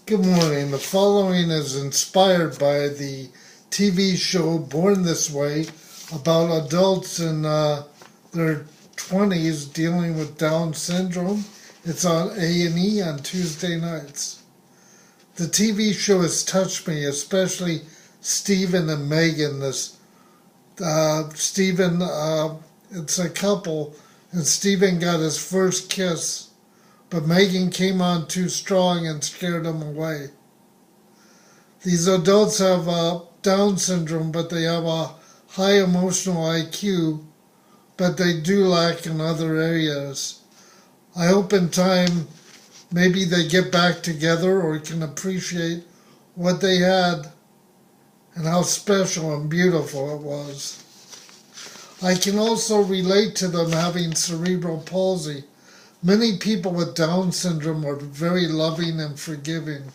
Good morning. The following is inspired by the TV show Born This Way about adults in their 20s dealing with Down syndrome. It's on A&E on Tuesday nights. The TV show has touched me, especially Stephen and Megan. Stephen, it's a couple, and Stephen got his first kiss, but Megan came on too strong and scared him away. These adults have Down syndrome, but they have a high emotional IQ, but they do lack in other areas. I hope in time maybe they get back together or can appreciate what they had and how special and beautiful it was. I can also relate to them having cerebral palsy. Many people with Down syndrome are very loving and forgiving.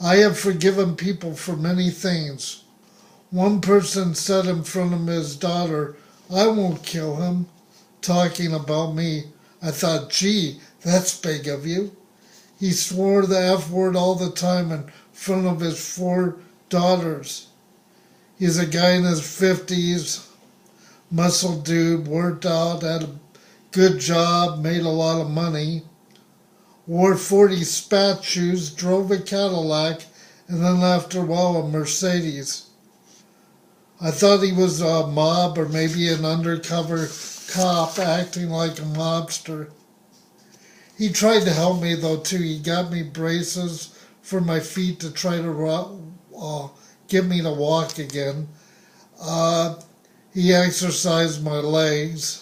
I have forgiven people for many things. One person said in front of his daughter, "I won't kill him," talking about me. I thought, gee, that's big of you. He swore the F word all the time in front of his 4 daughters. He's a guy in his 50s, muscle dude, worked out, had a good job, made a lot of money, wore 40 spat shoes, drove a Cadillac, and then after a while a Mercedes. I thought he was a mob or maybe an undercover cop acting like a mobster. He tried to help me though too. He got me braces for my feet to try to get me to walk again. He exercised my legs.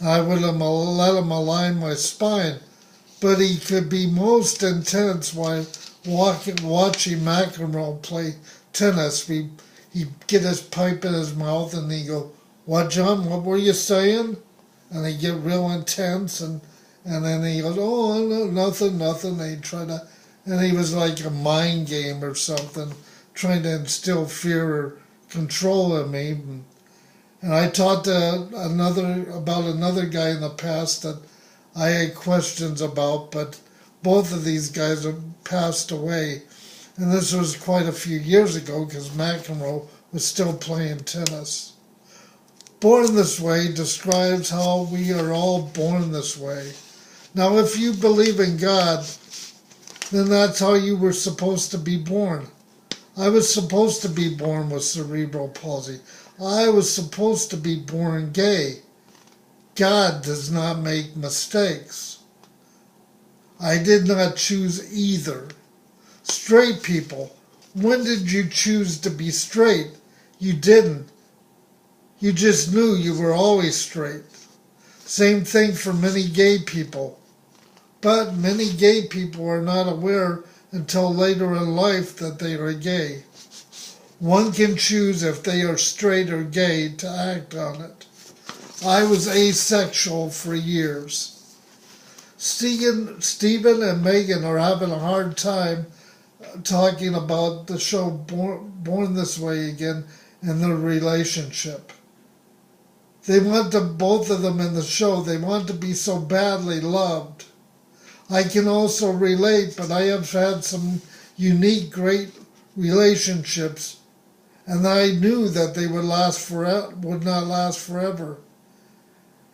I would have let him align my spine, but he could be most intense while watching McEnroe play tennis. He'd get his pipe in his mouth and he'd go, "What, John? What were you saying?" And he'd get real intense and then he goes, "Oh, no, nothing. And he'd try to, and he was like a mind game or something, trying to instill fear or control in me. And I talked to another guy in the past that I had questions about, but both of these guys have passed away. And this was quite a few years ago because McEnroe was still playing tennis. Born This Way describes how we are all born this way. Now, if you believe in God, then that's how you were supposed to be born. I was supposed to be born with cerebral palsy. I was supposed to be born gay. God does not make mistakes. I did not choose either. Straight people, when did you choose to be straight? You didn't. You just knew you were always straight. Same thing for many gay people. But many gay people are not aware until later in life that they are gay. One can choose if they are straight or gay to act on it. I was asexual for years. Stephen and Megan are having a hard time talking about the show Born This Way again and their relationship. They want both of them in the show, they want to be so badly loved. I can also relate, but I have had some unique, great relationships, and I knew that they would not last forever.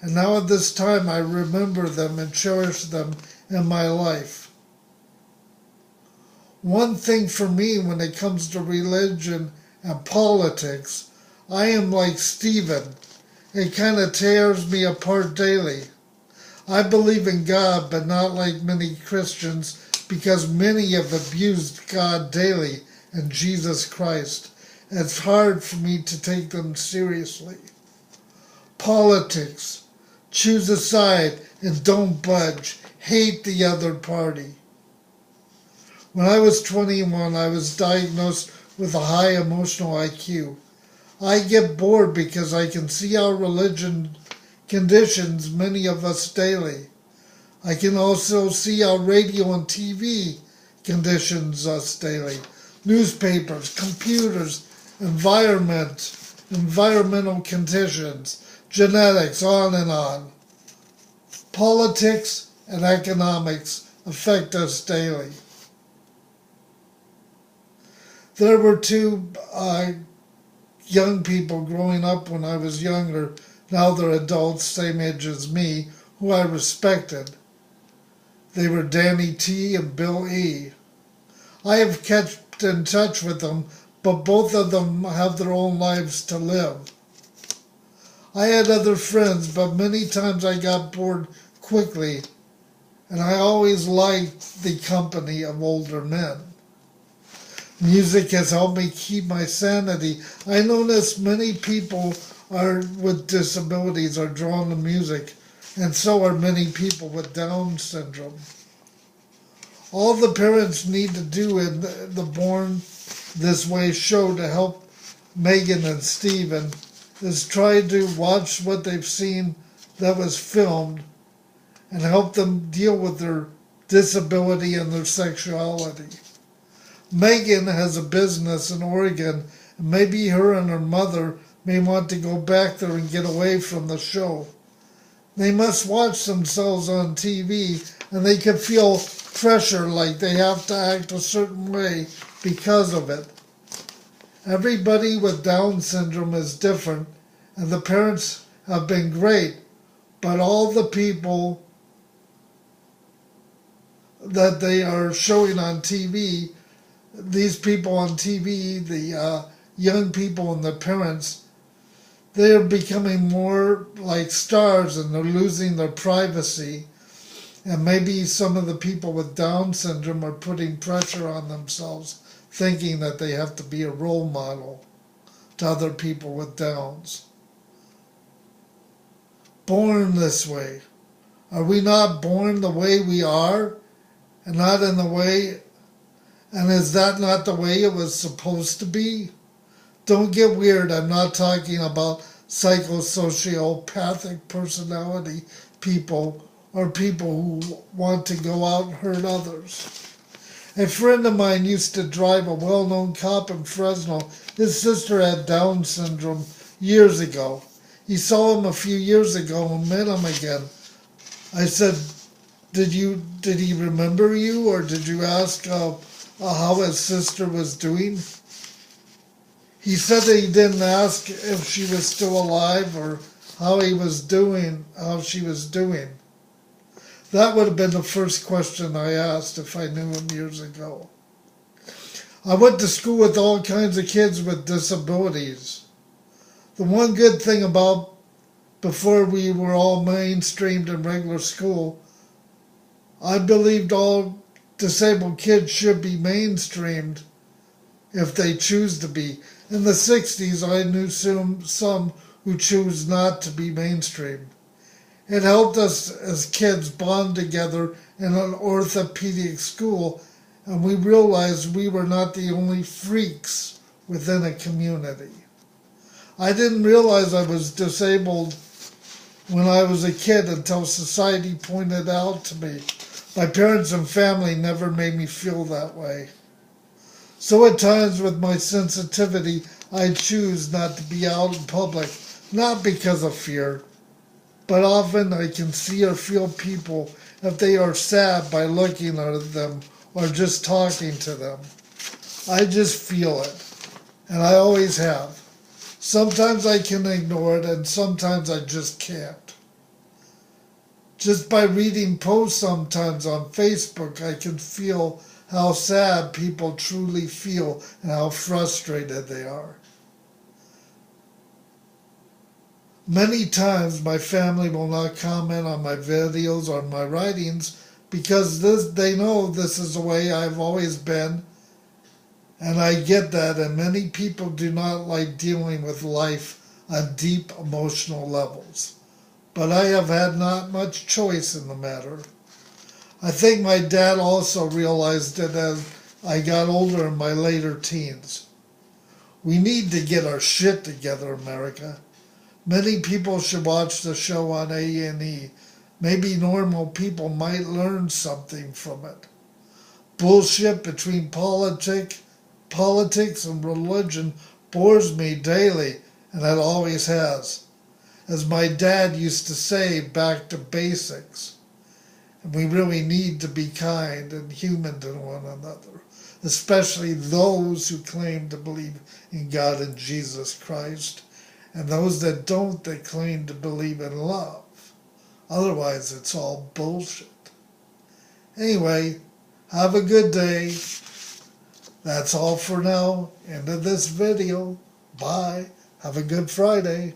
And now at this time, I remember them and cherish them in my life. One thing for me when it comes to religion and politics, I am like Stephen. It kind of tears me apart daily. I believe in God, but not like many Christians, because many have abused God daily and Jesus Christ. It's hard for me to take them seriously. Politics. Choose a side and don't budge. Hate the other party. When I was 21, I was diagnosed with a high emotional IQ. I get bored because I can see how religion conditions many of us daily. I can also see how radio and TV conditions us daily. Newspapers, computers, environmental conditions, genetics, on and on. Politics and economics affect us daily. There were two young people growing up when I was younger. Now they're adults, same age as me, who I respected. They were Danny T. and Bill E. I have kept in touch with them, but both of them have their own lives to live. I had other friends, but many times I got bored quickly, and I always liked the company of older men. Music has helped me keep my sanity. I notice many people with disabilities are drawn to music, and so are many people with Down syndrome. All the parents need to do in the Born This Way show to help Megan and Steven is try to watch what they've seen that was filmed and help them deal with their disability and their sexuality. Megan has a business in Oregon, and maybe her and her mother may want to go back there and get away from the show. They must watch themselves on TV, and they can feel pressure like they have to act a certain way because of it. Everybody with Down syndrome is different, and the parents have been great, but all the people that they are showing on TV, these people on TV, the young people and the parents, they are becoming more like stars and they're losing their privacy. And maybe some of the people with Down syndrome are putting pressure on themselves, thinking that they have to be a role model to other people with Downs. Born this way. Are we not born the way we are? And not in the way, and is that not the way it was supposed to be? Don't get weird, I'm not talking about psychosociopathic personality people or people who want to go out and hurt others. A friend of mine used to drive a well-known cop in Fresno. His sister had Down syndrome years ago. He saw him a few years ago and met him again. I said, did he remember you, or did you ask how his sister was doing? He said that he didn't ask if she was still alive or how she was doing. That would have been the first question I asked if I knew him years ago. I went to school with all kinds of kids with disabilities. The one good thing about before we were all mainstreamed in regular school, I believed all disabled kids should be mainstreamed if they choose to be. In the 60s, I knew some who choose not to be mainstreamed. It helped us as kids bond together in an orthopedic school, and we realized we were not the only freaks within a community. I didn't realize I was disabled when I was a kid until society pointed out to me. My parents and family never made me feel that way. So at times with my sensitivity, I choose not to be out in public, not because of fear, but often I can see or feel people if they are sad by looking at them or just talking to them. I just feel it, and I always have. Sometimes I can ignore it, and sometimes I just can't. Just by reading posts sometimes on Facebook, I can feel how sad people truly feel and how frustrated they are. Many times my family will not comment on my videos or my writings because they know this is the way I've always been, and I get that, and many people do not like dealing with life on deep emotional levels. But I have had not much choice in the matter. I think my dad also realized it as I got older in my later teens. We need to get our shit together, America. Many people should watch the show on A&E. Maybe normal people might learn something from it. Bullshit between politics and religion bores me daily, and it always has. As my dad used to say, back to basics. And we really need to be kind and human to one another, especially those who claim to believe in God and Jesus Christ, and those that don't, that claim to believe in love. Otherwise, it's all bullshit. Anyway, have a good day. That's all for now. End of this video. Bye. Have a good Friday.